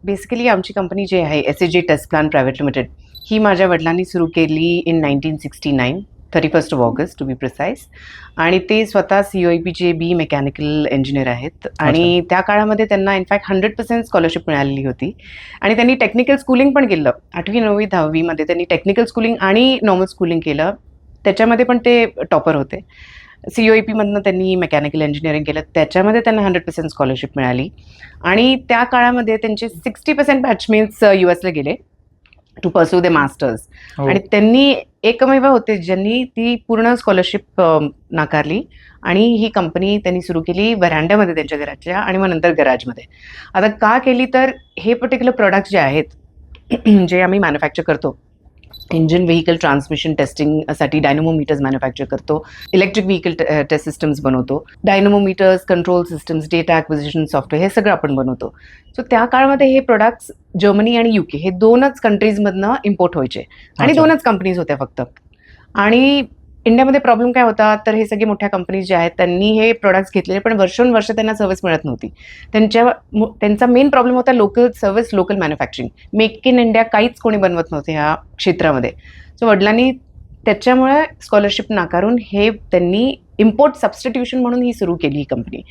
Basically आमची company जी आहे SAJ test plan private limited ही माझ्या वडिलांनी सुरू केली in 1969 31 August to be precise. आणि ते स्वतः COEPचे बी मेकॅनिकल इंजिनियर आहेत आणि त्या काळामध्ये त्यांना इनफॅक्ट 100% स्कॉलरशिप मिळालेली होती. आणि त्यांनी टेक्निकल स्कूलिंग पण केलं. 8वी 9वी 10वीमध्ये त्यांनी टेक्निकल स्कूलिंग आणि नॉर्मल स्कूलिंग केलं. त्याच्यामध्ये पण ते टॉपर होते. COEPमधनं त्यांनी मेकॅनिकल इंजिनिअरिंग केलं, त्याच्यामध्ये त्यांना 100% स्कॉलरशिप मिळाली. आणि त्या काळामध्ये त्यांचे 60% बॅचमेट्स US ला गेले टू परस्यू द मास्टर्स. आणि त्यांनी एकमेव होते ज्यांनी ती पूर्ण स्कॉलरशिप नाकारली आणि ही कंपनी त्यांनी सुरू केली व्हरांड्यामध्ये त्यांच्या घराच्या आणि मग नंतर गराजमध्ये. आता का केली तर हे पर्टिक्युलर प्रोडक्ट्स जे आहेत जे आम्ही मॅन्युफॅक्चर करतो, इंजिन व्हेकल ट्रान्समिशन टेस्टिंगसाठी डायनोमोमीटर्स मॅन्युफॅक्चर करतो, इलेक्ट्रिक व्हेकल टेस्ट सिस्टम्स बनवतो, dynamometers, control systems, data acquisition software हे सगळं आपण बनवतो. सो त्या काळामध्ये हे प्रोडक्ट्स जर्मनी आणि UK हे 2च कंट्रीजमधनं इम्पोर्ट व्हायचे आणि 2च कंपनीज होत्या फक्त. आणि इंडियामध्ये प्रॉब्लेम काय होता तर हे सगळे मोठ्या कंपनीज ज्या आहेत त्यांनी हे प्रोडक्ट्स घेतलेले पण वर्षोनवर्ष त्यांना सर्व्हिस मिळत नव्हती. त्यांचा मेन प्रॉब्लेम होता local service, local manufacturing. Make in India काहीच कोणी बनवत नव्हते ह्या क्षेत्रामध्ये. सो वडिलांनी त्याच्यामुळे स्कॉलरशिप नाकारून हे त्यांनी इम्पोर्ट सबस्टिट्यूशन म्हणून ही सुरू केली ही कंपनी.